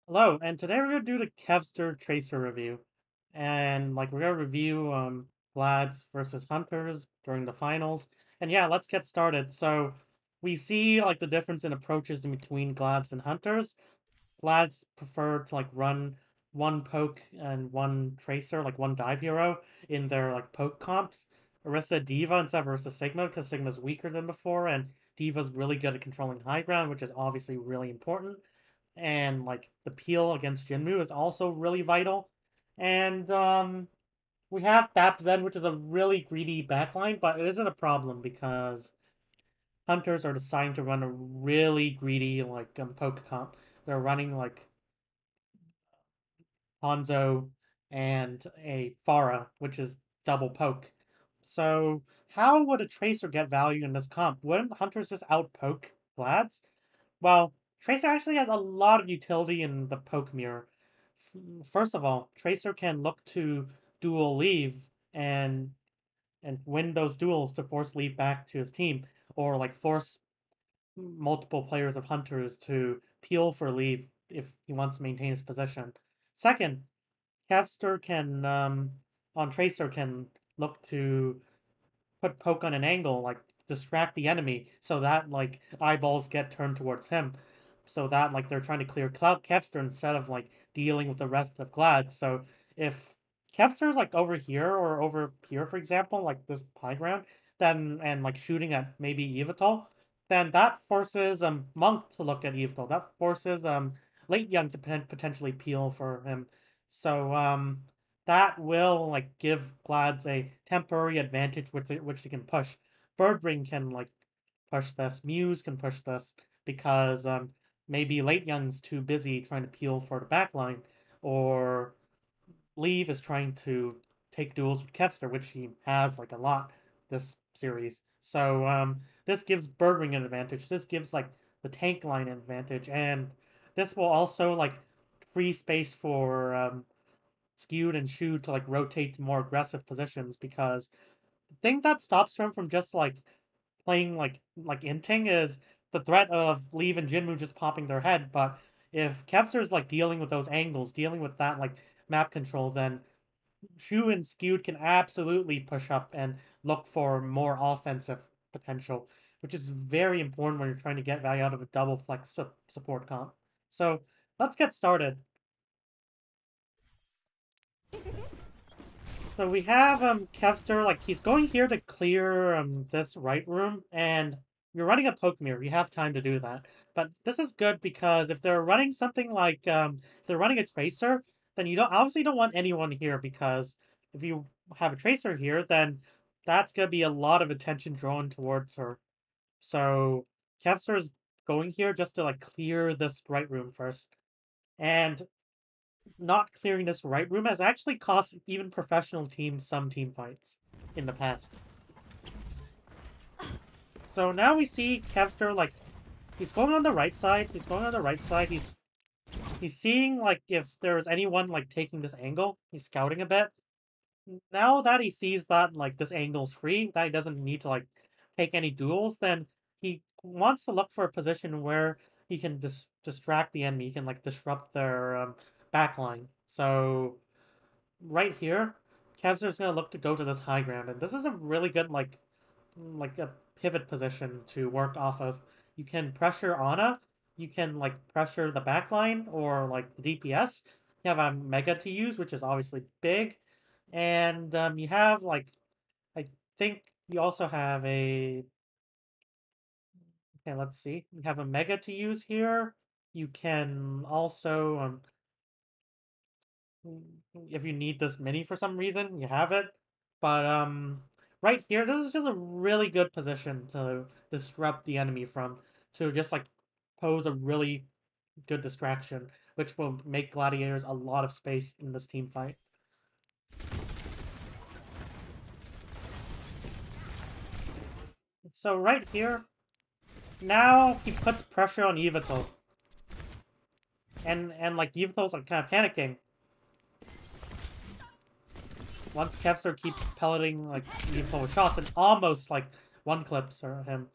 Hello, and today we're gonna do the Kevster Tracer review. And we're gonna review Glads versus Hunters during the finals. And yeah, let's get started. So we see the difference in approaches in between Glads and Hunters. Glads prefer to run one poke and one tracer, like one dive hero in their poke comps. Orisa Diva instead of Orisa Sigma, because Sigma's weaker than before, and Diva's really good at controlling high ground, which is obviously really important. And the peel against Jinmu is also really vital. And we have Thap Zen, which is a really greedy backline, but it isn't a problem because hunters are deciding to run a really greedy poke comp. They're running Hanzo and a Pharah, which is double poke. So how would a Tracer get value in this comp? Wouldn't hunters just outpoke Glads? Well, Tracer actually has a lot of utility in the poke mirror. First of all, Tracer can look to duel leave and win those duels to force leave back to his team, or force multiple players of hunters to peel for leave if he wants to maintain his position. Second, Kevster can on Tracer can look to put poke on an angle, distract the enemy so that eyeballs get turned towards him. So that they're trying to clear Kevster instead of dealing with the rest of Glad. So if Kevster's over here or over here, for example, this high ground, then and shooting at maybe Yveltal, then that forces Monk to look at Yveltal. That forces Late Young to potentially peel for him. So that will give Glads a temporary advantage which they can push. Birdring can push this. Muse can push this because maybe Late Young's too busy trying to peel for the backline, or Leave is trying to take duels with Kevster, which he has a lot this series. So this gives Birdring an advantage. This gives the tank line an advantage, and this will also free space for Skewed and Shu to rotate to more aggressive positions, because the thing that stops him from just playing inting is the threat of Leave and Jinmu just popping their head. But if Kevster is dealing with those angles, dealing with that map control, then Shu and Skewed can absolutely push up and look for more offensive potential, which is very important when you're trying to get value out of a double flex support comp. So let's get started. So we have Kevster, he's going here to clear this right room, and you're running a poke mirror. You have time to do that. But this is good because if they're running something if they're running a tracer, then you don't want anyone here, because if you have a tracer here, then that's gonna be a lot of attention drawn towards her. So Kevster is going here just to clear this right room first. And not clearing this right room has actually cost even professional teams some team fights in the past. So now we see Kevster, he's going on the right side. He's going on the right side. He's seeing, if there's anyone, taking this angle. He's scouting a bit. Now that he sees that, this angle's free, that he doesn't need to, take any duels, then he wants to look for a position where he can distract the enemy. He can, disrupt their backline. So right here, Kevster's gonna look to go to this high ground, and this is a really good a pivot position to work off of. You can pressure Ana, you can pressure the backline or the DPS. You have a Mega to use, which is obviously big, and you have I think you also have a okay. Let's see, you have a Mega to use here. You can also if you need this mini for some reason, you have it. But right here, this is just a really good position to disrupt the enemy from, to just pose a really good distraction, which will make gladiators a lot of space in this team fight. So right here, now he puts pressure on Yveltal. And Yveltal's kind of panicking. Once Kevster keeps pelleting Yveltal with shots and almost one clips him.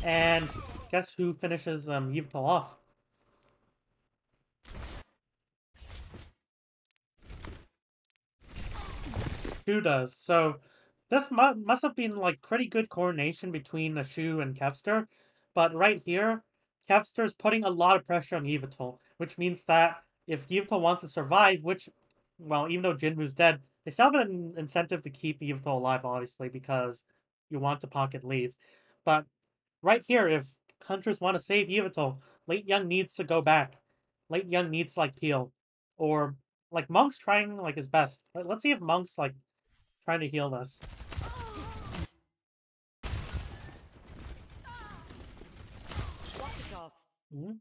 And guess who finishes Yveltal off? Shu does. So this must have been like pretty good coordination between the Shu and Kevster. But right here, Kevster's putting a lot of pressure on Yveltal, which means that if Yveltal wants to survive, which, well, even though Jinwoo's dead, they still have an incentive to keep Yveltal alive, obviously, because you want to pocket leave. But right here, if Hunters want to save Yveltal, Late Young needs to go back. Late Young needs to, like, peel. Or, like, Monk's trying, like, his best. Let's see if Monk's, like, trying to heal us. Hmm?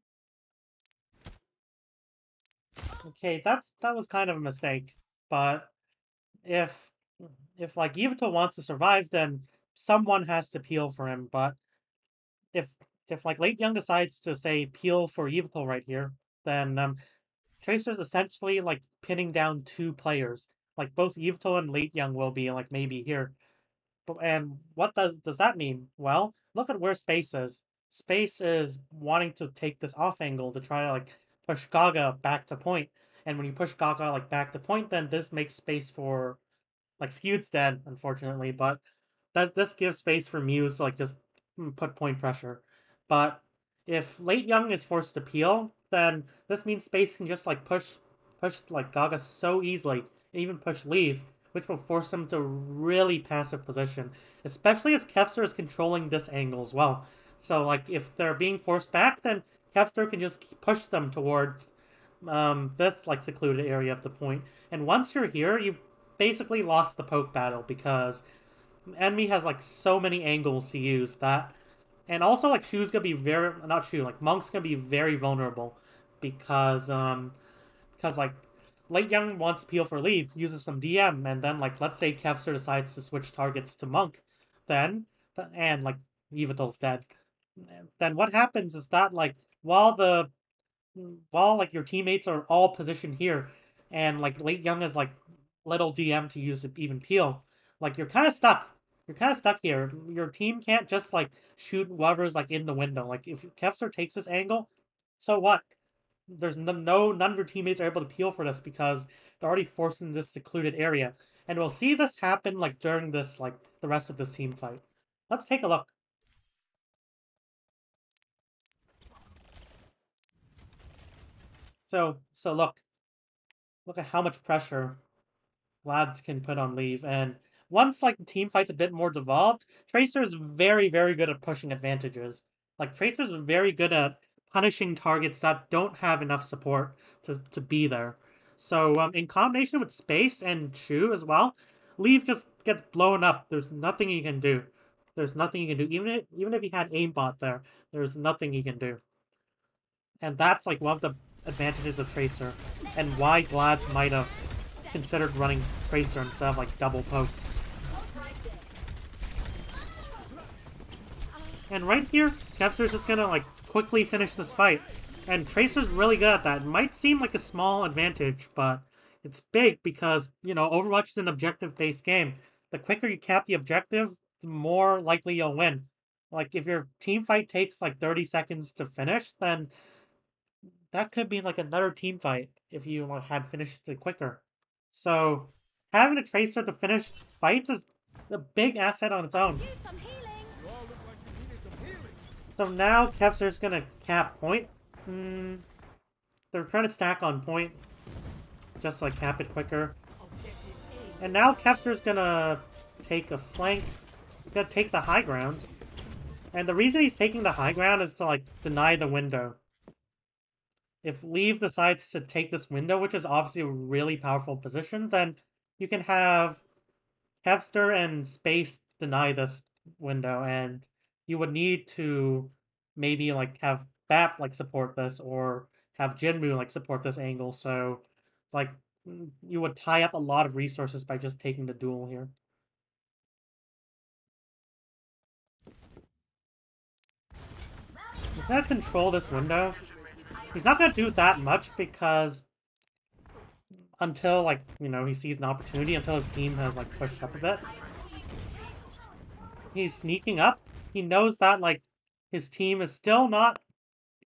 Okay, that was kind of a mistake. But if like Yveltal wants to survive, then someone has to peel for him. But if like Late Young decides to say peel for Yveltal right here, then Tracer's essentially like pinning down two players. Like both Yveltal and Late Young will be like maybe here. And what does that mean? Well, look at where Space is. Space is wanting to take this off angle to try to like push Gaga back to point. And when you push Gaga like back to point, then this makes space for like Skewed's dead, unfortunately, but that this gives space for Muse to like just put point pressure. But if Late Young is forced to peel, then this means Space can just like push like Gaga so easily, and even push Leave, which will force them to really passive position. Especially as Kevster is controlling this angle as well. So like if they're being forced back, then Kevster can just push them towards this like secluded area of the point. And once you're here, you basically lost the poke battle because enemy has like so many angles to use that, and also like Shu's gonna be very not Shu like Monk's gonna be very vulnerable because like Late Young wants peel for leave, uses some DM, and then like let's say Kevster decides to switch targets to Monk, then and like Evital's dead. Then what happens is that like while like your teammates are all positioned here, and like Late Young is like little DM to use even peel, like you're kind of stuck. You're kind of stuck here. Your team can't just like shoot whoever's like in the window. Like if Kevster takes this angle, so what? There's none of your teammates are able to peel for this because they're already forced in this secluded area. And we'll see this happen like during this like the rest of this team fight. Let's take a look. So look at how much pressure lads can put on leave. And once like the team fight's a bit more devolved, Tracer is very, very good at pushing advantages. Like Tracer's very good at punishing targets that don't have enough support to be there. So in combination with Space and Shu as well, Leave just gets blown up. There's nothing he can do. There's nothing he can do. Even if he had aimbot there, there's nothing he can do. And that's like one of the advantages of Tracer, and why Glads might have considered running Tracer instead of like double poke. And right here, Kevster's just gonna like quickly finish this fight. And Tracer's really good at that. It might seem like a small advantage, but it's big because, you know, Overwatch is an objective-based game. The quicker you cap the objective, the more likely you'll win. Like, if your team fight takes like 30 seconds to finish, then that could be like another team fight if you had finished it quicker. So having a Tracer to finish fights is a big asset on its own. So now Kevster's gonna cap point. They're trying to stack on point, just like cap it quicker. And now Kevster's gonna take a flank. He's gonna take the high ground. And the reason he's taking the high ground is to like deny the window. If Leave decides to take this window, which is obviously a really powerful position, then you can have Kevster and Space deny this window, and you would need to maybe like have Bap like support this, or have Jinmu like support this angle, so it's like you would tie up a lot of resources by just taking the duel here. He's gonna control this window. He's not gonna do that much because until like, you know, he sees an opportunity, until his team has like pushed up a bit. He's sneaking up. He knows that like his team is still not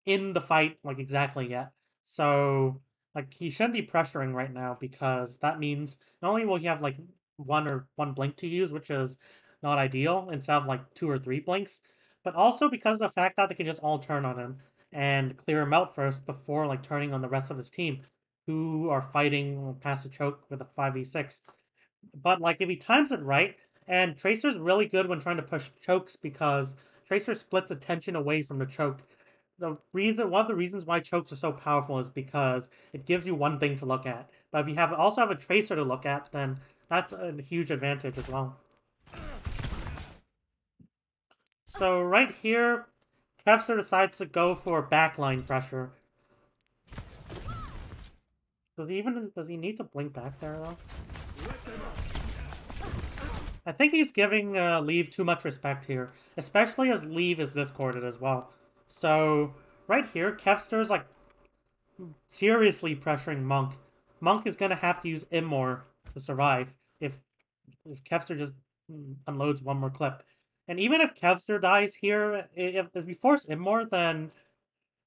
in the fight like exactly yet. So like he shouldn't be pressuring right now because that means not only will he have like one blink to use, which is not ideal, instead of like 2 or 3 blinks. But also because of the fact that they can just all turn on him and clear him out first before like turning on the rest of his team, who are fighting past the choke with a 5v6. But like if he times it right, and Tracer's really good when trying to push chokes because Tracer splits attention away from the choke. One of the reasons why chokes are so powerful is because it gives you one thing to look at. But if you also have a Tracer to look at, then that's a huge advantage as well. So right here, Kevster decides to go for backline pressure. Does he need to blink back there though? I think he's giving Leave too much respect here, especially as Leave is discorded as well. So right here, Kevster's like seriously pressuring Monk. Monk is gonna have to use Immor to survive if Kevster just unloads one more clip. And even if Kevster dies here, if you force Immor, then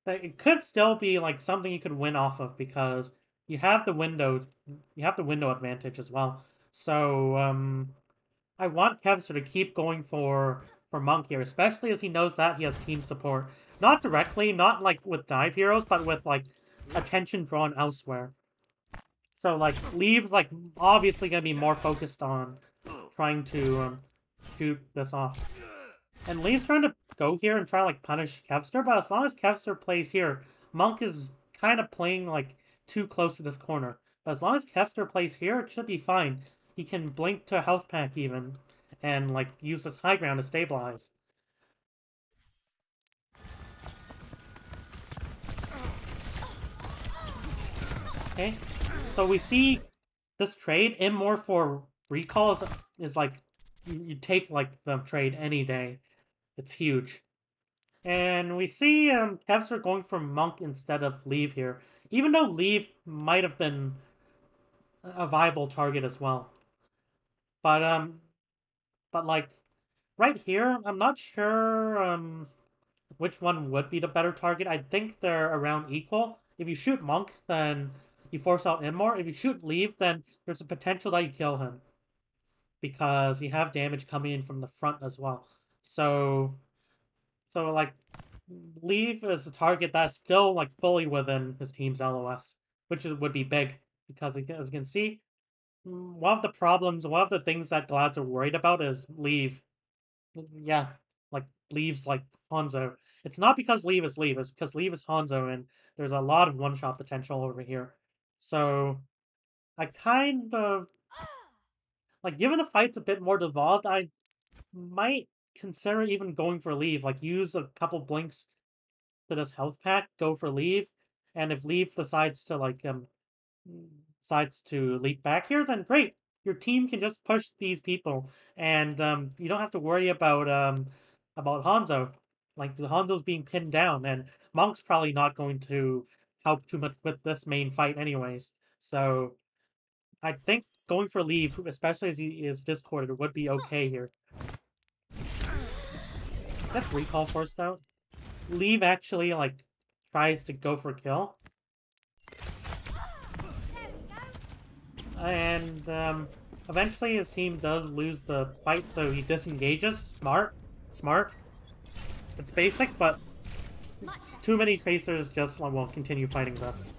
it could still be like something you could win off of because you have the window advantage as well. So I want Kevster to keep going for Monk here, especially as he knows that he has team support. Not directly, not like with dive heroes, but with like attention drawn elsewhere. So like Leave's like obviously gonna be more focused on trying to shoot this off. And Lee's trying to go here and try to like punish Kevster, but as long as Kevster plays here, Monk is kind of playing like too close to this corner. But as long as Kevster plays here, it should be fine. He can blink to health pack even, and like use this high ground to stabilize. Okay, so we see this trade. Immor for recall is like you take like the trade any day. It's huge. And we see Kevster going for Monk instead of Leave here. Even though Leave might have been a viable target as well. But like right here, I'm not sure which one would be the better target. I think they're around equal. If you shoot Monk, then you force out Immor. If you shoot Leave, then there's a potential that you kill him. Because you have damage coming in from the front as well. So like Leave is a target that's still like fully within his team's LOS, which would be big because as you can see, one of the things that Glads are worried about is Leave. Yeah, like Leave's like Hanzo. It's not because Leave is Leave, it's because Leave is Hanzo, and there's a lot of one-shot potential over here. So I kind of like given the fight's a bit more devolved, I might consider even going for Leave. Like use a couple blinks to this health pack, go for Leave, and if Leave decides to leap back here, then great. Your team can just push these people, and you don't have to worry about Hanzo. Like Hanzo's being pinned down, and Monk's probably not going to help too much with this main fight, anyways. So I think going for Leave, especially as he is discorded, would be okay here. Let's recall first, though. Leave actually like tries to go for kill. And eventually his team does lose the fight, so he disengages. Smart. It's basic, but it's too many Tracers just won't continue fighting this.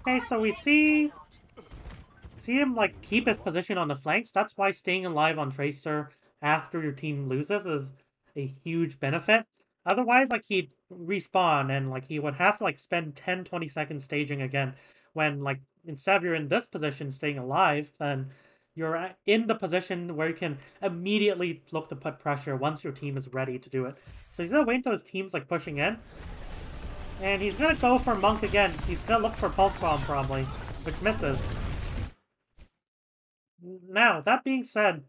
Okay, so we see him like keep his position on the flanks. That's why staying alive on Tracer after your team loses is a huge benefit. Otherwise, like he'd respawn and like he would have to like spend 10-20 seconds staging again. When like instead of you're in this position staying alive, then you're in the position where you can immediately look to put pressure once your team is ready to do it. So he's gonna wait until his team's like pushing in. And he's gonna go for Monk again. He's gonna look for Pulse Bomb probably, which misses. Now, that being said,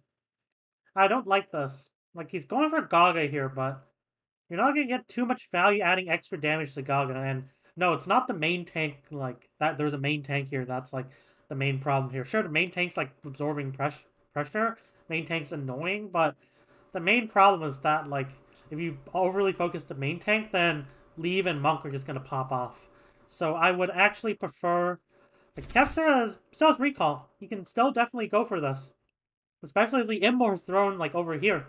I don't like this. Like, he's going for Gaga here, but you're not gonna get too much value adding extra damage to Gaga. And no, it's not the main tank, like, that. There's a main tank here that's, like, the main problem here. Sure, the main tank's, like, absorbing pressure. Main tank's annoying, but the main problem is that, like, if you overly focus the main tank, then Leave and Monk are just gonna pop off. So I would actually prefer But Kevster still has recall. He can still definitely go for this. Especially as the Immor is thrown, like, over here.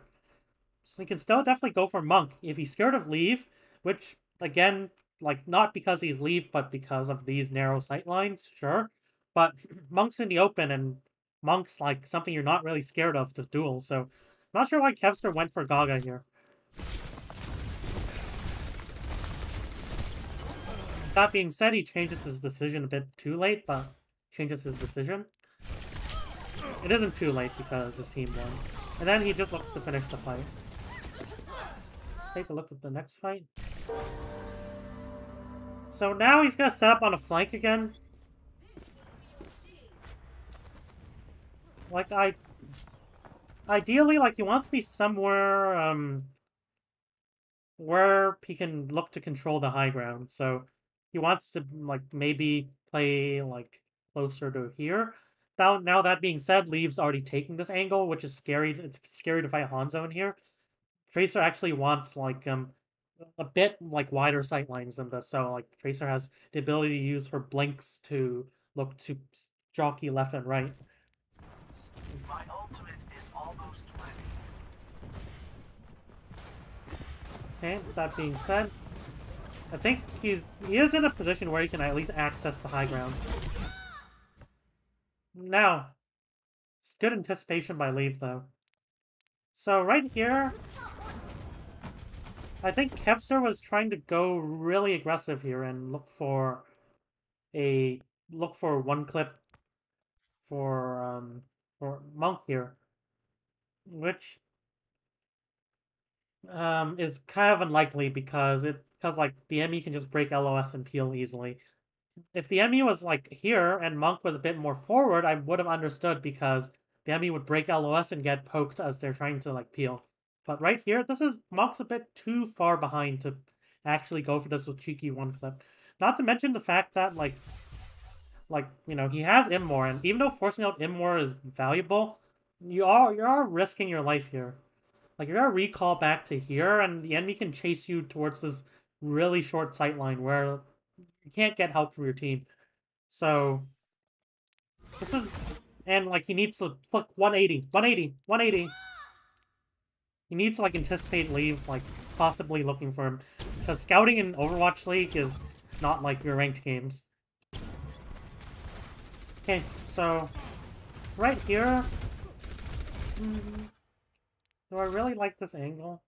So he can still definitely go for Monk. If he's scared of Leave, which, again, like, not because he's Leave, but because of these narrow sight lines, sure. But Monk's in the open, and Monk's, like, something you're not really scared of to duel, so... Not sure why Kevster went for Gaga here. That being said, he changes his decision a bit too late, but changes his decision. It isn't too late because his team won. And then he just looks to finish the fight. Take a look at the next fight. So now he's gonna set up on a flank again. Like, ideally, like, he wants to be somewhere, where he can look to control the high ground. So he wants to, like, maybe play, like, closer to here. Now that being said, Leave's already taking this angle, which is scary. It's scary to fight Hanzo in here. Tracer actually wants, like, a bit, like, wider sight lines than this. So, like, Tracer has the ability to use her blinks to look to jockey left and right. My ultimate is almost ready. Okay, that being said, I think he is in a position where he can at least access the high ground. Now, it's good anticipation by Leave, though. So right here, I think Kevster was trying to go really aggressive here and look for one clip for Monk here, which is kind of unlikely because like the enemy can just break LOS and peel easily. If the enemy was like here and Monk was a bit more forward, I would have understood because the enemy would break LOS and get poked as they're trying to like peel. But right here, Monk's a bit too far behind to actually go for this with cheeky one clip. Not to mention the fact that you know, he has Immor, and even though forcing out Immor is valuable, you are risking your life here. Like, you're gonna recall back to here, and the enemy can chase you towards this really short sight line where you can't get help from your team. So, this is... And, like, he needs to... Look, 180, 180, 180. He needs to, like, anticipate Leave, like, possibly looking for him. Because scouting in Overwatch League is not like your ranked games. Okay, so... Right here... do I really like this angle?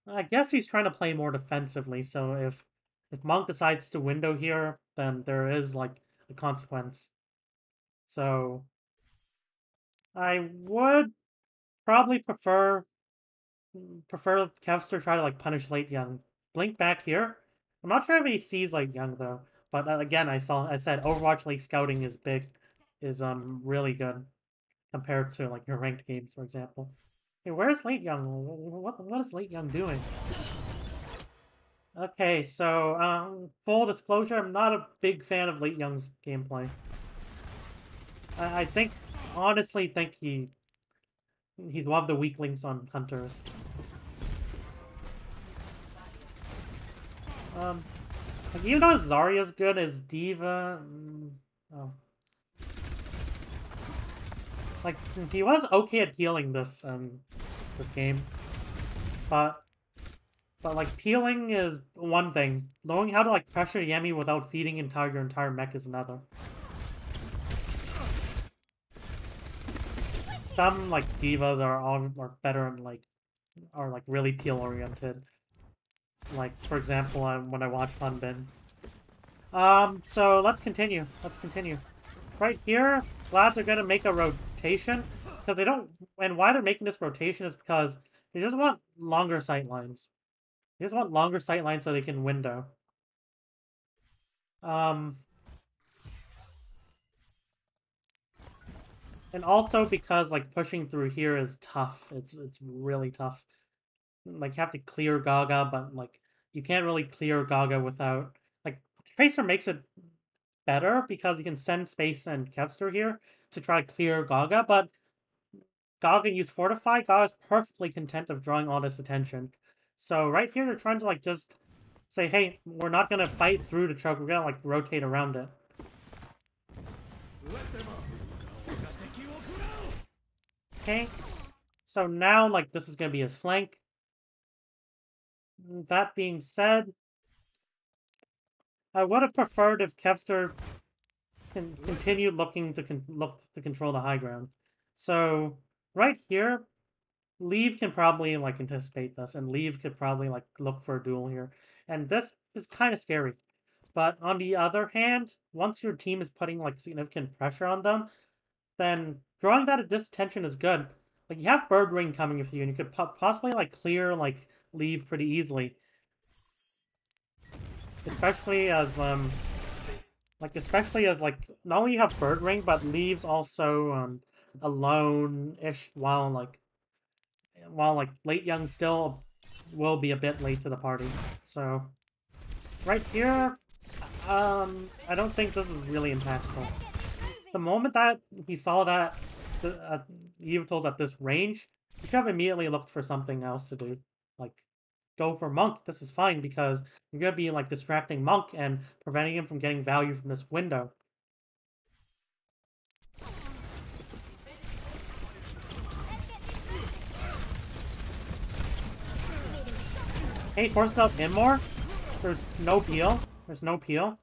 I guess he's trying to play more defensively, so if Monk decides to window here, then there is, like, a consequence. So... I would probably prefer Kevster try to, like, punish Late Young. Blink back here. I'm not sure if he sees Late Young, though. But, again, I said Overwatch League scouting is really good. Compared to, like, your ranked games, for example. Hey, where's Late Young? What is Late Young doing? Okay, so, full disclosure, I'm not a big fan of Late Young's gameplay. I honestly think he's one of the weak links on Hunters. Like, even though Zarya's good, as D.Va... oh. Like, he was okay at peeling this game. But like, peeling is one thing. Knowing how to, like, pressure Yemi without feeding your entire mech is another. Some, like, divas are better and, like, are, like, really peel-oriented. Like, for example, when I watch Funbin. So let's continue. Right here, Glads are gonna make a rotation, because they don't... And why they're making this rotation is because they just want longer sight lines. They just want longer sight lines so they can window. And also because, like, pushing through here is tough. It's really tough. Like, you have to clear Gaga, but, like, you can't really clear Gaga without... Like, Tracer makes it better because you can send Space and Kevster here to try to clear Gaga, but Gaga use Fortify. Gaga's perfectly content of drawing all this attention. So right here, they're trying to, like, just say, hey, we're not gonna fight through the choke, we're gonna like rotate around it. Okay, so now like this is gonna be his flank. That being said, I would have preferred if Kevster continued looking to look to control the high ground. So right here, Leave can probably like anticipate this, and Leave could probably like look for a duel here. And this is kind of scary. But on the other hand, once your team is putting like significant pressure on them, then drawing that at this tension is good. Like you have Bird Ring coming with you, and you could possibly like clear like Leave pretty easily. Especially as like not only you have Bird Ring, but Leaves also alone-ish while Late Young still will be a bit late to the party. So right here, I don't think this is really impactful. The moment that he saw that the Yveltal's at this range, he should have immediately looked for something else to do. Like, go for Monk. This is fine because you're gonna be like distracting Monk and preventing him from getting value from this window. Hey, forces out Inmore. There's no peel. There's no peel.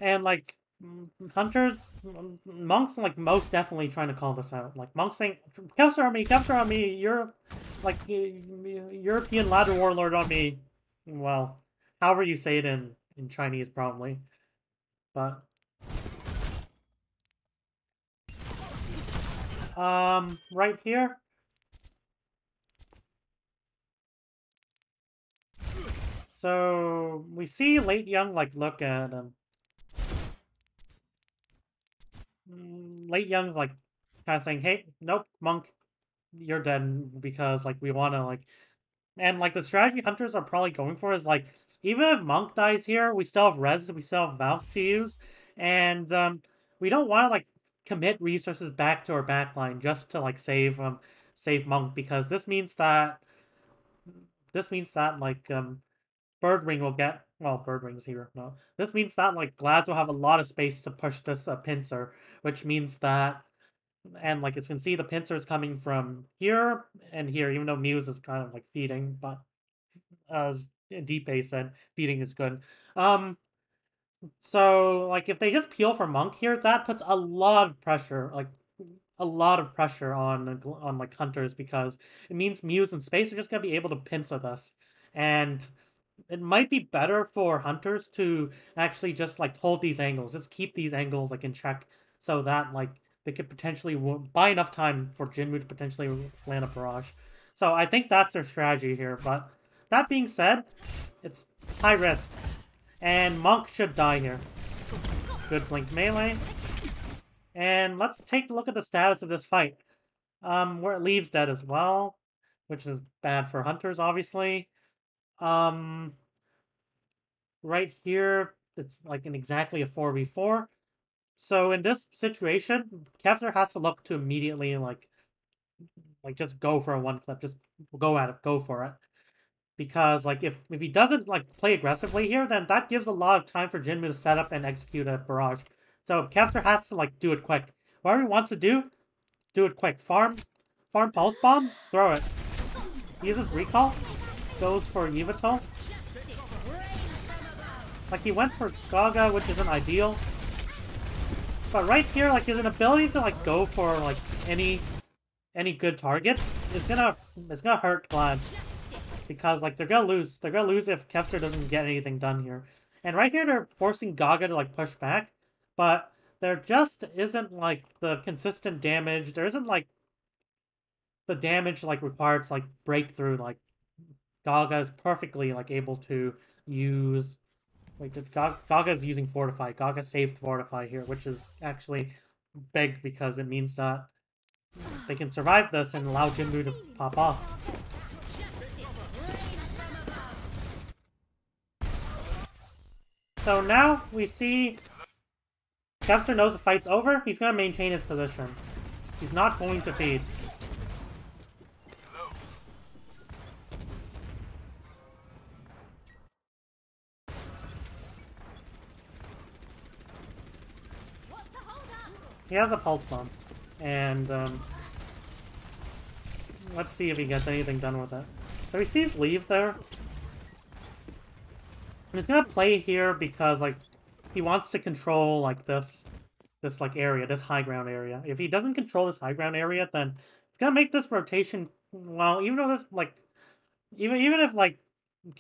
And like Hunters, Monk's like most definitely trying to call this out. Like Monk's saying, Kevster on me, you're like European ladder warlord on me. Well, however you say it in Chinese probably. But right here. So we see Late Young like look at Late Young's like kind of saying, "Hey, nope, Monk, you're dead," because like we want to like, and like the strategy Hunters are probably going for is like, even if Monk dies here, we still have res, we still have Valve to use, and we don't want to like commit resources back to our backline just to like save Monk, because this means that like Bird Ring will get, well, Bird Ring's here. No. This means that, like, Glads will have a lot of space to push this pincer, which means that, and, like, as you can see, the pincer is coming from here and here, even though Muse is kind of, like, feeding, but as Deep A said, feeding is good. So, like, if they just peel for Monk here, that puts a lot of pressure, like, a lot of pressure on like, Hunters, because it means Muse and Space are just gonna be able to pincer this. And it might be better for Hunters to actually just like hold these angles, just keep these angles like in check, so that like they could potentially buy enough time for Jinmu to potentially land a barrage. So I think that's their strategy here. But that being said, it's high risk, and Monk should die here. Good blink melee, and let's take a look at the status of this fight. Where it leaves dead as well, which is bad for Hunters, obviously. Um, right here, it's like exactly a 4v4. So in this situation, Kevster has to look to immediately like just go for a one clip, just go at it, go for it. Because like if he doesn't like play aggressively here, then that gives a lot of time for Jinmu to set up and execute a barrage. So Kevster has to like do it quick. Whatever he wants to do it quick. Farm pulse bomb, throw it. Uses recall, goes for Yveltal. Like, he went for Gaga, which isn't ideal. But right here, like, his ability to, like, go for, like, any good targets is gonna hurt Glads. Because, like, they're gonna lose. They're gonna lose if Kevster doesn't get anything done here. And right here, they're forcing Gaga to, like, push back. But there just isn't, like, the consistent damage. There isn't, like, the damage, like, required to, like, break through. Like, Gaga is perfectly, like, able to use... Like, Gaga is using Fortify. Gaga saved Fortify here, which is actually big because it means that they can survive this and allow Jinmu to pop off. So now we see Kevster knows the fight's over. He's going to maintain his position. He's not going to feed. He has a pulse bomb. And, let's see if he gets anything done with it. So he sees leave there. And he's gonna play here because, like, he wants to control, like, this like, area, this high ground area. If he doesn't control this high ground area, then it's gonna make this rotation, well, even though this, like, even if, like,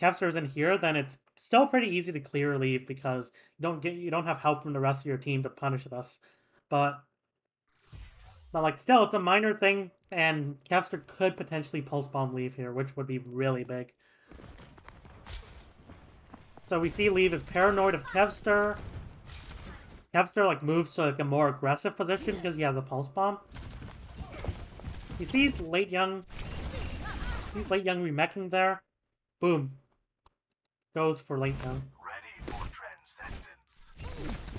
Kevster's in here, then it's still pretty easy to clear leave because you don't have help from the rest of your team to punish this. But like, still, it's a minor thing, and Kevster could potentially pulse bomb leave here, which would be really big. So we see leave is paranoid of Kevster. Kevster, like, moves to, like, a more aggressive position because he has a pulse bomb. He sees late young. He's late young remeching there. Boom. Goes for late young. Ready for transcendence.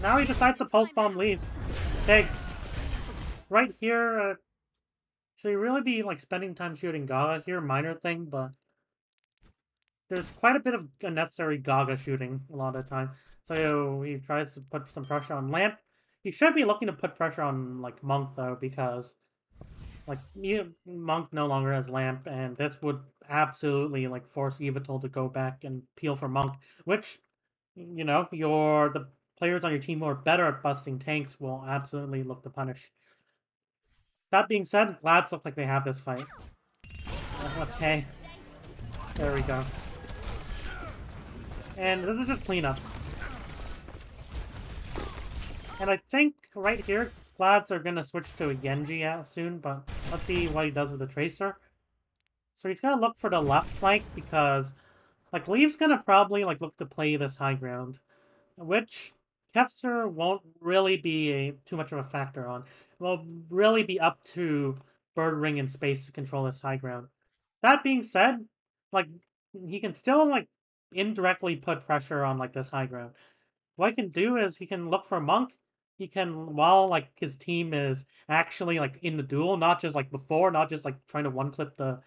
Now he decides to pulse bomb leave. Big. Right here, should he really be, like, spending time shooting Gaga here? Minor thing, but there's quite a bit of unnecessary Gaga shooting a lot of the time. So he tries to put some pressure on Lamp. He should be looking to put pressure on, like, Monk, though, because, like, Monk no longer has Lamp, and this would absolutely, like, force Evital to go back and peel for Monk, which, you know, the players on your team who are better at busting tanks will absolutely look to punish. That being said, Glads look like they have this fight. Okay. There we go. And this is just cleanup. And I think right here, Glads are going to switch to a Genji soon, but let's see what he does with the Tracer. So he's going to look for the left flank because, like, Leaf's going to probably, like, look to play this high ground, which Kevster won't really be too much of a factor on. It will really be up to Bird Ring and Space to control this high ground. That being said, like, he can still, like, indirectly put pressure on, like, this high ground. What he can do is he can look for Monk. He can, while, like, his team is actually, like, in the duel, not just, like, before, not just, like, trying to one-clip the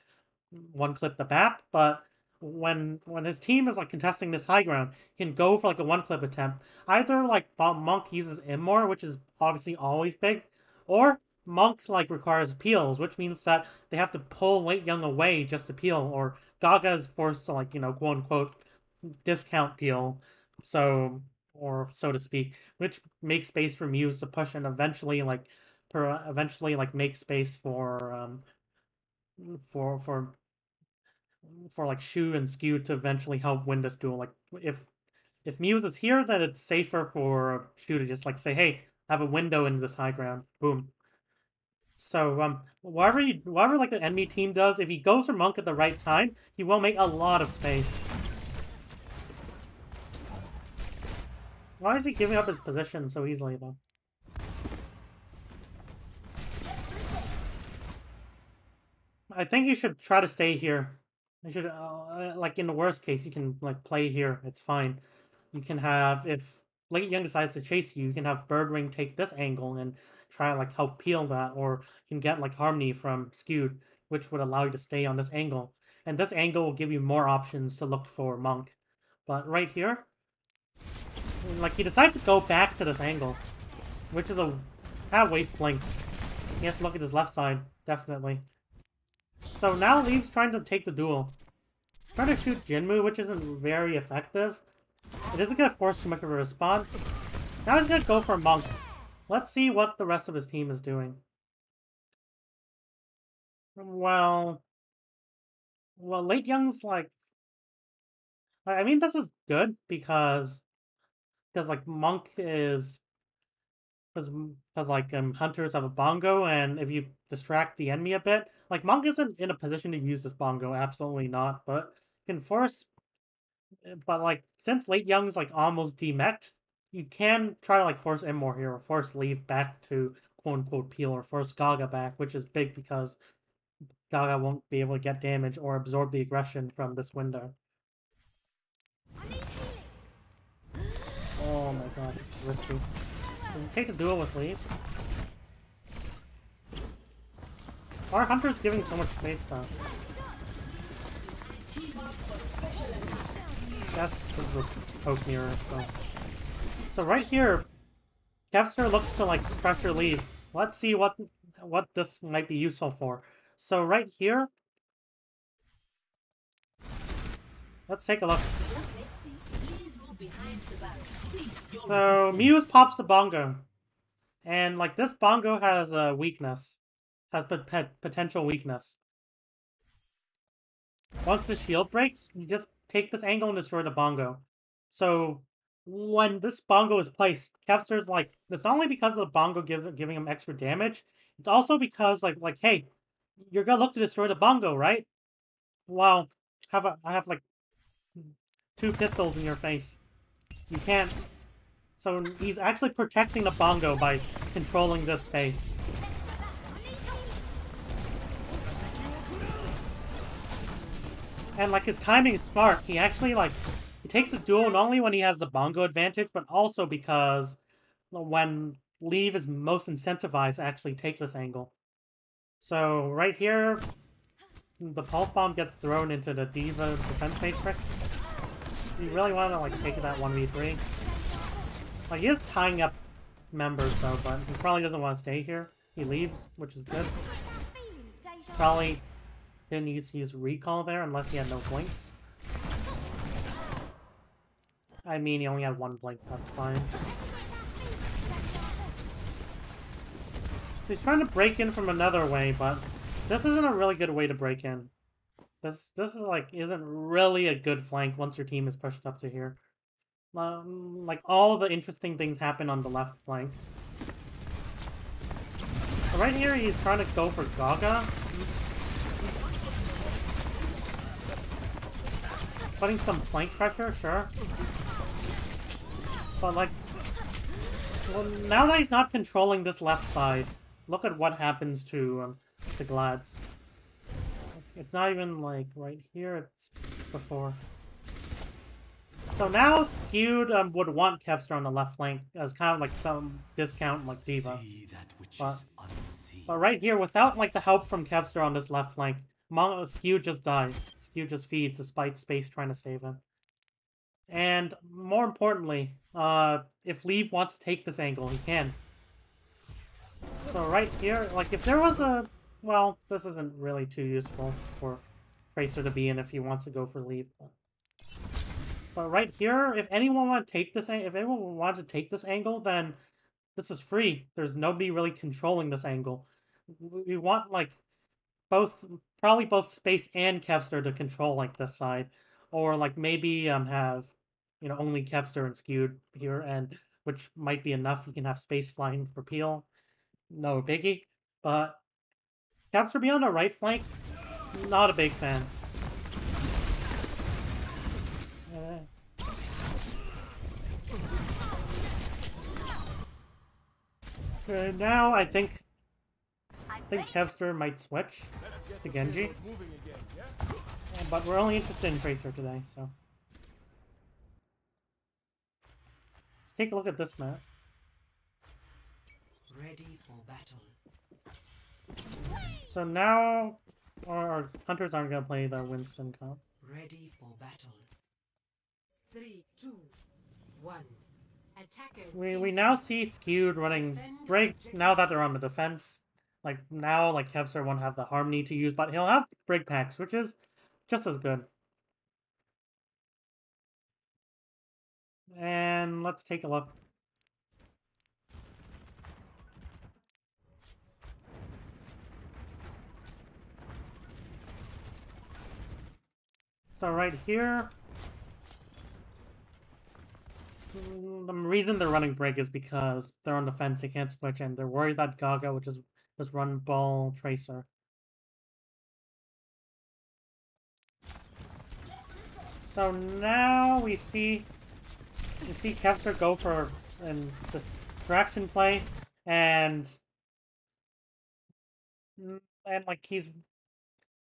BAP, but when his team is, like, contesting this high ground, he can go for, like, a one-clip attempt. Either, like, Monk uses Immor, which is obviously always big, or Monk, like, requires peels, which means that they have to pull Late Young away just to peel, or Gaga is forced to, like, you know, quote-unquote, discount peel, so, or so to speak, which makes space for Muse to push and eventually, like, make space for, like, Shu and Skew to eventually help win this duel. Like, if Muse is here, then it's safer for Shu to just, like, say, hey, I have a window into this high ground. Boom. So, whatever like the enemy team does, if he goes for Monk at the right time, he will make a lot of space. Why is he giving up his position so easily, though? I think you should try to stay here. You should, like, in the worst case, you can, like, play here. It's fine. You can have, if Late Young decides to chase you, you can have Bird Ring take this angle and try, like, help peel that, or you can get, like, Harmony from Skewed, which would allow you to stay on this angle. And this angle will give you more options to look for Monk. But right here, like, he decides to go back to this angle, which is a waste blinks. He has to look at his left side, definitely. So now Leave's trying to take the duel. Trying to shoot Jinmu, which isn't very effective. It isn't going to force too much of a response. Now he's going to go for Monk. Let's see what the rest of his team is doing. Well, Late Young's, like... I mean, this is good because like, Monk is... Because like, hunters have a bongo, and if you distract the enemy a bit, like, Monk isn't in a position to use this bongo, absolutely not, but can force, but like, since Late Young's, like, almost demeched, you can try to, like, force Immor here, or force Leave back to quote-unquote peel, or force Gaga back, which is big because Gaga won't be able to get damage or absorb the aggression from this window. Oh my god, this is risky. Does he take the duel with Leave? Our Hunter's giving so much space, though. Yes, this is a poke mirror, so So right here, Kevster looks to like pressure leave. Let's see what this might be useful for. So right here, let's take a look. So Muse pops the bongo, and like this bongo has a weakness, has potential weakness. Once the shield breaks, you just take this angle and destroy the bongo. So when this bongo is placed, Kevster's like, it's not only because of the bongo giving him extra damage, it's also because like hey, you're gonna look to destroy the bongo, right? Well, I have like 2 pistols in your face. You can't. So he's actually protecting the bongo by controlling this space. And like his timing is smart. He actually like he takes the duel not only when he has the bongo advantage, but also because when Leave is most incentivized to actually take this angle. So right here, the pulse bomb gets thrown into the Diva defense matrix. You really want to like take that 1v3. Like he is tying up members though, but he probably doesn't want to stay here. He leaves, which is good. Probably didn't use recall there unless he had no blinks. I mean, he only had 1 blink, that's fine. So he's trying to break in from another way, but this isn't a really good way to break in. This is like isn't really a good flank once your team is pushed up to here. Like all of the interesting things happen on the left flank. So right here, he's trying to go for Gaga. Putting some flank pressure, sure. But like, well, now that he's not controlling this left side, look at what happens to the Glads. It's not even like right here, it's before. So now Skewed would want Kevster on the left flank as kind of like some discount like Diva. But right here, without like the help from Kevster on this left flank, Skewed just dies. Skewed just feeds despite Space trying to save him. And more importantly, if Leave wants to take this angle, he can. So right here, like if there was a... Well, this isn't really too useful for Tracer to be in if he wants to go for Leave. But right here, if anyone wanted to take this angle, then this is free. There's nobody really controlling this angle. We want like probably both Space and Kevster to control like this side, or like maybe have only Kevster and Skewed here, and which might be enough. You can have Space flying for Peel, no biggie. But Kevster be on the right flank, not a big fan. Now I think Kevster might switch to Genji. But we're only interested in Tracer today, so. Let's take a look at this map. Ready for battle. So now our Hunters aren't going to play the Winston comp. Ready for battle. 3, 2, 1. Attackers. We now see Skewed running break now that they're on the defense. Like now, like Kevster won't have the Harmony to use, but he'll have break packs, which is just as good. And let's take a look. So right here, the reason they're running break is because they're on the fence, they can't switch, and they're worried that Gaga would just run ball Tracer. So now we see Kevster go for the distraction play, and like he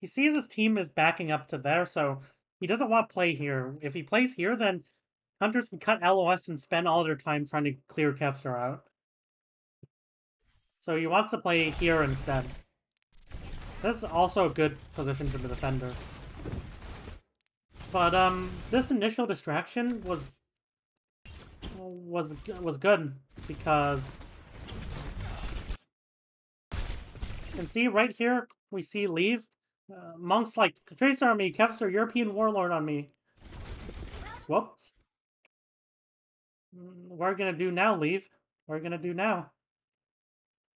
sees his team is backing up to there, so he doesn't want to play here. If he plays here, then Hunters can cut LOS and spend all their time trying to clear Kevster out. So he wants to play here instead. This is also a good position for the defenders. But this initial distraction was was good because you can see right here we see leave. Monk's like Tracer on me, Kevster, European warlord on me. Whoops. What are we gonna do now, leave? What are we gonna do now?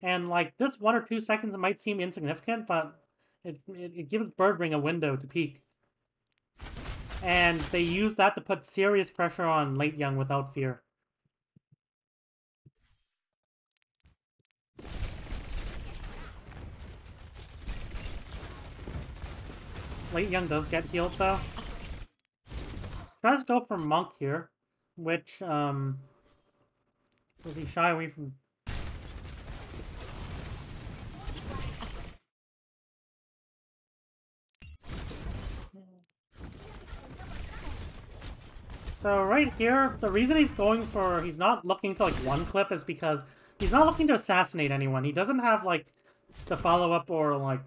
And like this 1 or 2 seconds it might seem insignificant, but it gives Birdring a window to peek. And they use that to put serious pressure on Late Young without fear. Late Young does get healed though. Tries to go for Monk here, which does he shy away from? So right here, the reason he's not looking to like one clip is because he's not looking to assassinate anyone. He doesn't have like the follow-up or like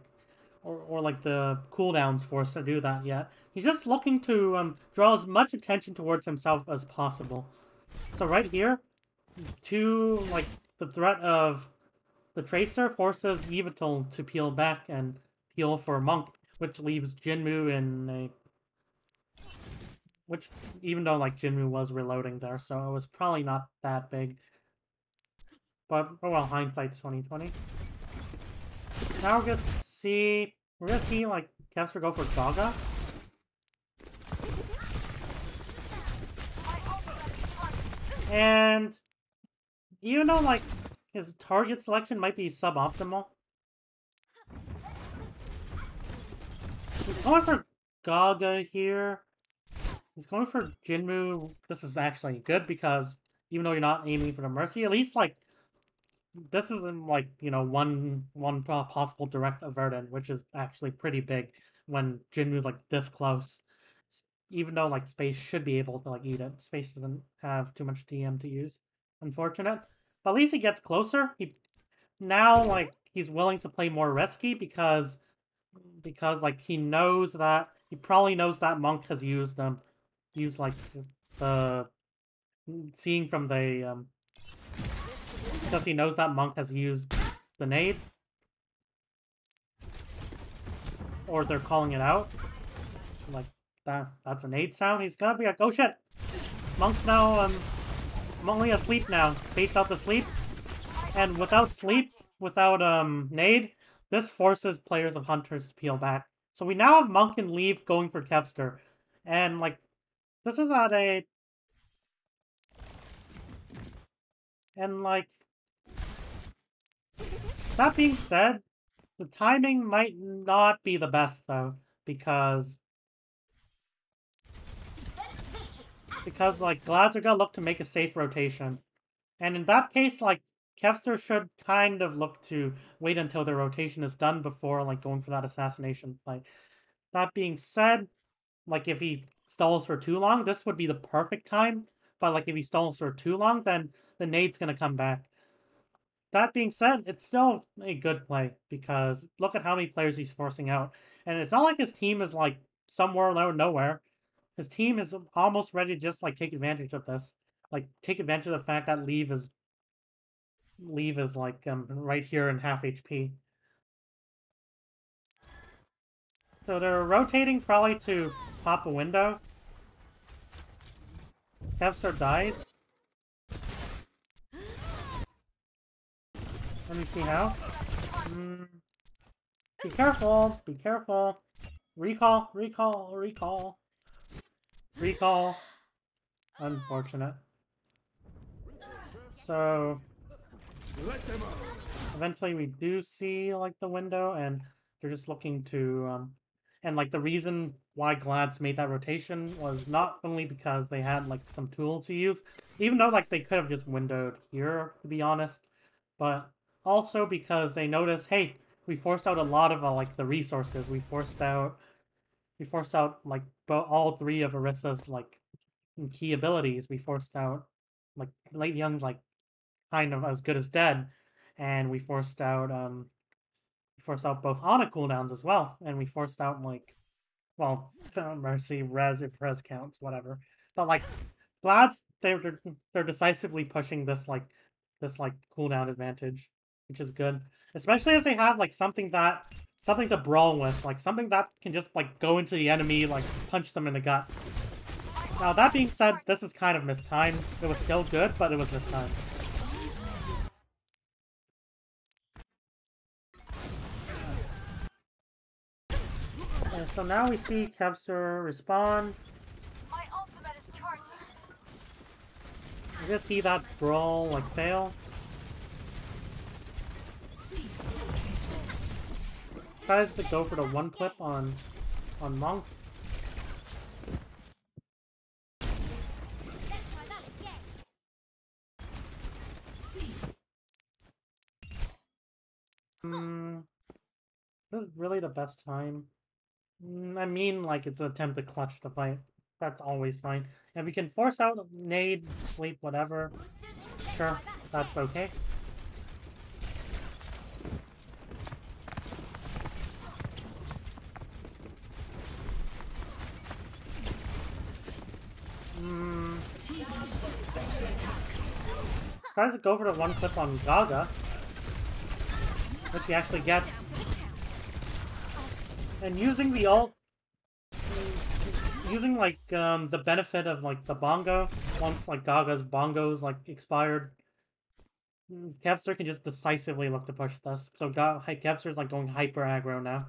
like the cooldowns for us to do that yet. He's just looking to draw as much attention towards himself as possible. So right here, like the threat of the Tracer forces Yveltal to peel back and peel for Monk, which leaves Jinmu in a... Which, even though, like, Jinmu was reloading there, so it was probably not that big. But, oh well, hindsight's 2020. Now we're gonna see, like, Kevster go for Gaga. And even though, like, his target selection might be suboptimal, he's going for Gaga here. He's going for Jinmu. This is actually good because even though you're not aiming for the Mercy, at least, like, this isn't, like, you know, one possible direct Verdant, which is actually pretty big when Jinmu's, like, this close. Even though, like, Space should be able to, like, eat it. Space doesn't have too much DM to use. Unfortunate. But at least he gets closer. Now, like, he's willing to play more risky because like, he knows that... He probably knows that Monk has used, like, the... Seeing from the, because he knows that Monk has used the nade. Or they're calling it out. Like, that's a nade sound. He's gotta be like, oh shit! Monk's now, I'm only asleep now. Baits out the sleep. And without sleep, without, nade, this forces players of Hunters to peel back. So we now have Monk and Leave going for Kevster. And, like, this is at a... And, like... That being said, the timing might not be the best, though, because, like, Glads are gonna look to make a safe rotation. And in that case, like, Kevster should kind of look to wait until their rotation is done before, like, going for that assassination fight. That being said, like, if he stalls for too long, this would be the perfect time. But, like, if he stalls for too long, then the nade's gonna come back. That being said, it's still a good play, because look at how many players he's forcing out. And it's not like his team is, like, somewhere out of nowhere. His team is almost ready to just, like, take advantage of this. Like, take advantage of the fact that Leave is, like, right here in half HP. So they're rotating probably to pop a window. Kevster dies. Let me see now. Be careful, be careful. Recall, recall, recall. Recall. Unfortunate. So... Eventually we do see, like, the window, and they're just looking to, and, like, the reason why Glads made that rotation was not only because they had, like, some tools to use, even though, like, they could have just windowed here, to be honest, but also because they noticed, hey, we forced out a lot of, like, the resources. We forced out, like, all three of Orissa's, like, key abilities. We forced out, like, Late Young's, like, kind of as good as dead, and we forced out both Ana cooldowns as well, and we forced out, like, well, Mercy, Res if Res counts, whatever. But, like, Vlad's they're decisively pushing this cooldown advantage, which is good. Especially as they have like something to brawl with, like something that can just like go into the enemy, like punch them in the gut. Now that being said, this is kind of mistimed. It was still good, but it was mistimed. And so now we see Kevster respond. My ultimate is charging. You just see that brawl like fail. Tries to go for the one clip on Monk. This is really the best time. I mean, like, it's an attempt to clutch the fight. That's always fine. And we can force out nade, sleep, whatever. Sure, that's okay. Tries to go for the one clip on Gaga, which he actually gets. And using the ult, using like the benefit of like the bongo, once like Gaga's bongos like expired, Kevster can just decisively look to push this. So Kevster's like going hyper aggro now.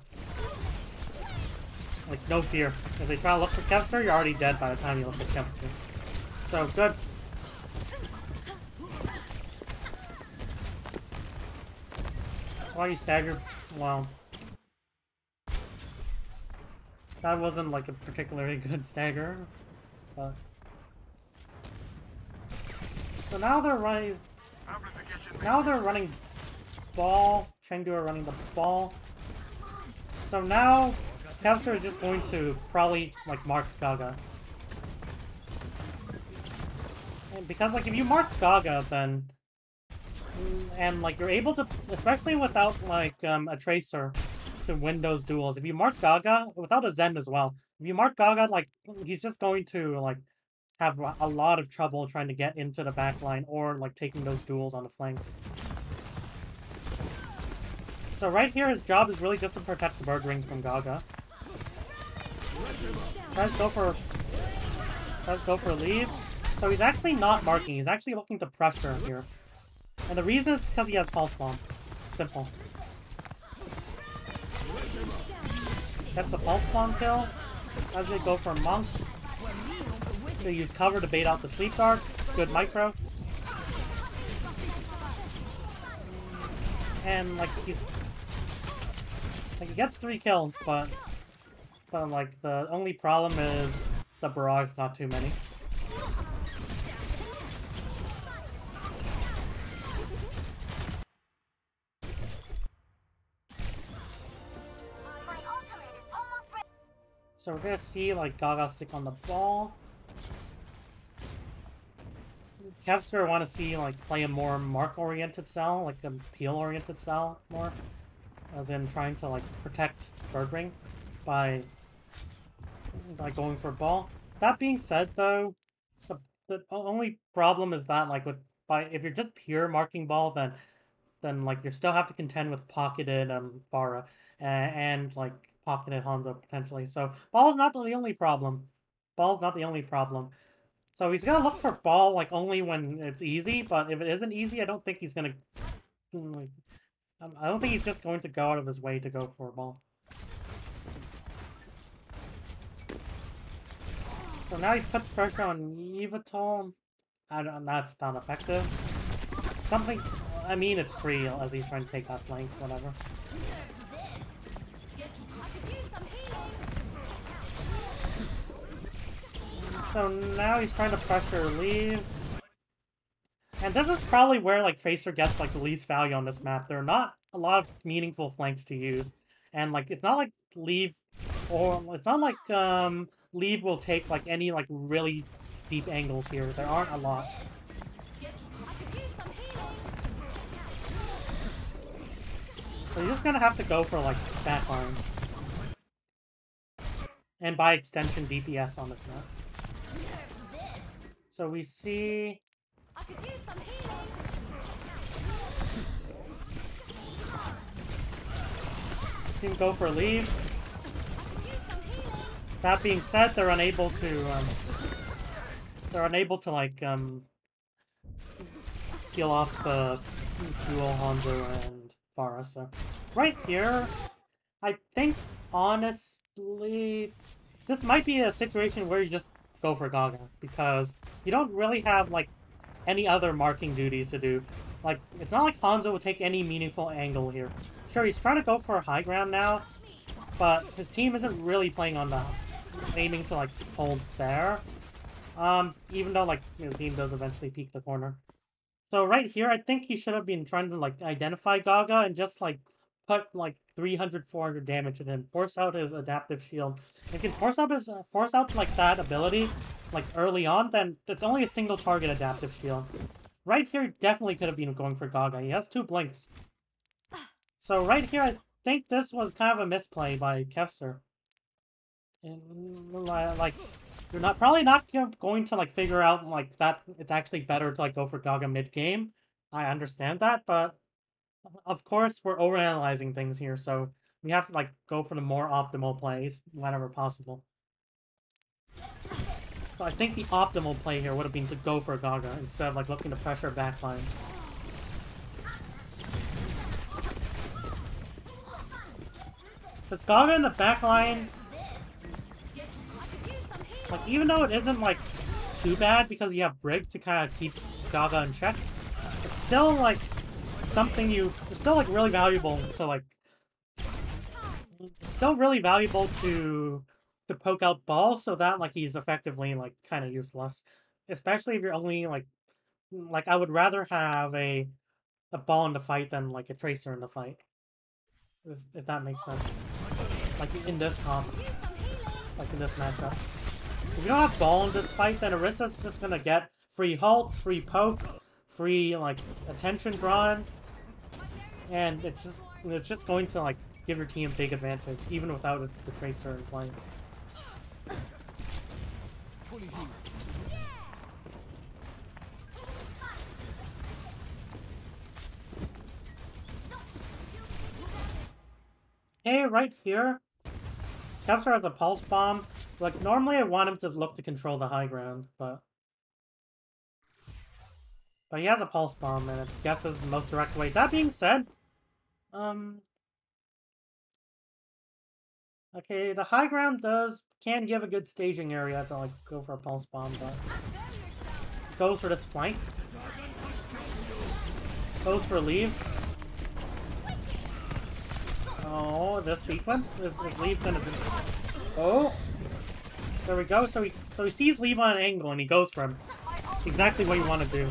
Like, no fear. If they try to look for Kevster, you're already dead by the time you look at Kevster. So, good. That's why you staggered. Well, that wasn't like a particularly good stagger. But... So now they're running... Now they're running ball. Chengdu are running the ball. So now... Kevster is just going to probably, like, mark Gaga. And because, like, if you mark Gaga, then... And, like, you're able to... Especially without, like, a Tracer to win those duels. If you mark Gaga, without a Zen as well, if you mark Gaga, like, he's just going to, like, have a lot of trouble trying to get into the backline or, like, taking those duels on the flanks. So right here, his job is really just to protect the bird ring from Gaga. Tries to go for a leave. So he's actually not marking. He's actually looking to pressure here. And the reason is because he has Pulse Bomb. Simple. Gets a Pulse Bomb kill. As they go for Monk. They use cover to bait out the Sleep Dart. Good micro. And like he's... Like he gets 3 kills, but like, the only problem is the barrage got too many. So we're gonna see, like, Gaga stick on the ball. Kevster want to see, like, play a more mark-oriented style, like a peel-oriented style more. As in trying to, like, protect Bird Ring by going for a ball. That being said, though, the only problem is that, like, if you're just pure marking ball, then like you still have to contend with pocketed Bara and like pocketed Hanzo potentially. So ball is not the only problem. Ball is not the only problem. So he's gonna look for ball like only when it's easy. But if it isn't easy, I don't think he's gonna like. I don't think he's just going to go out of his way to go for a ball. So now he puts pressure on Yveltal. That's not effective. Something... I mean, it's free as he's trying to take that flank, whatever. So now he's trying to pressure leave. And this is probably where, like, Tracer gets, like, the least value on this map. There are not a lot of meaningful flanks to use. And, like, it's not like leave... Or, it's not like, leave will take, like, any, like, really deep angles here. There aren't a lot. So you're just gonna have to go for, like, backline. And by extension, DPS on this map. So we see... I could use some healing. Team go for a leave. I could use some healing. That being said, they're unable to like peel off the dual Hanzo and Pharah. So right here, I think honestly, this might be a situation where you just go for Gaga because you don't really have like any other marking duties to do. Like it's not like Hanzo would take any meaningful angle here. Sure, he's trying to go for a high ground now, but his team isn't really playing on the aiming to like hold there. Even though like his team does eventually peek the corner. So right here, I think he should have been trying to like identify Gaga and just like put like 300, 400 damage at him, force out his adaptive shield. If he can force out like that ability like early on, then it's only a single target adaptive shield. Right here, definitely could have been going for Gaga. He has 2 blinks. So right here, I think this was kind of a misplay by Kevster. And like, you're probably not going to like figure out like that it's actually better to like go for Gaga mid game. I understand that, but of course we're overanalyzing things here, so we have to like go for the more optimal plays whenever possible. So I think the optimal play here would have been to go for Gaga instead of like looking to pressure backline. Because Gaga in the backline, like even though it isn't like too bad because you have Brig to kind of keep Gaga in check, it's still like something it's still like really valuable to like, it's still really valuable to poke out ball so that like he's effectively like kind of useless, especially if you're only like I would rather have a ball in the fight than like a tracer in the fight, if that makes sense. Like in this comp, like in this matchup. If you don't have ball in this fight, then Orissa's just gonna get free halts, free poke, free like attention drawn, and it's just going to like give your team a big advantage, even without the tracer in play. Hey, right here, Kevster has a pulse bomb. Like normally, I want him to look to control the high ground, but he has a pulse bomb, and I guess is the most direct way. That being said, okay, the high ground can give a good staging area to like go for a pulse bomb, but goes for this flank. Goes for leave. Oh, this sequence is leave gonna do? Oh, there we go. So he sees leave on an angle and he goes for him. Exactly what you want to do.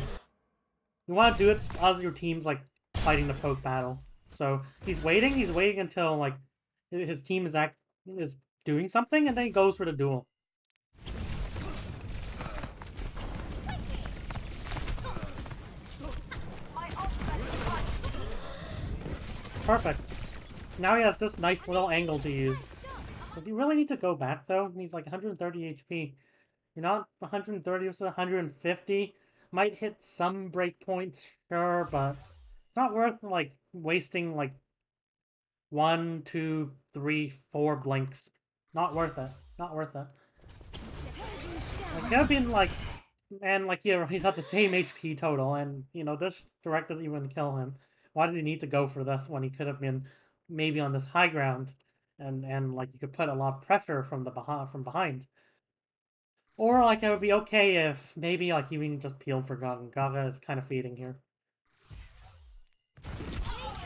You want to do it as your team's like fighting the poke battle. So he's waiting until like his team is doing something, and then he goes for the duel. Perfect. Now he has this nice little angle to use. Does he really need to go back though? He's like 130 HP. You're not 130, it's 150. Might hit some breakpoints, sure, but it's not worth like wasting like 1, 2, 3, 4 blinks. Not worth it. Not worth it. Like, could have been like, and like, yeah, he's at the same HP total, and you know this direct doesn't even kill him. Why did he need to go for this when he could have been maybe on this high ground, and like you could put a lot of pressure from behind. Or like it would be okay if maybe like even just peeled for Gaga. Gaga is kind of feeding here.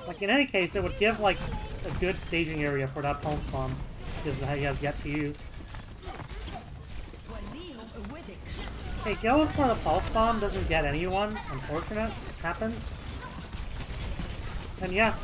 Like in any case, it would give like a good staging area for that pulse bomb, because he has yet to use. Hey, goes for the pulse bomb, doesn't get anyone. Unfortunate. Happens. And yeah,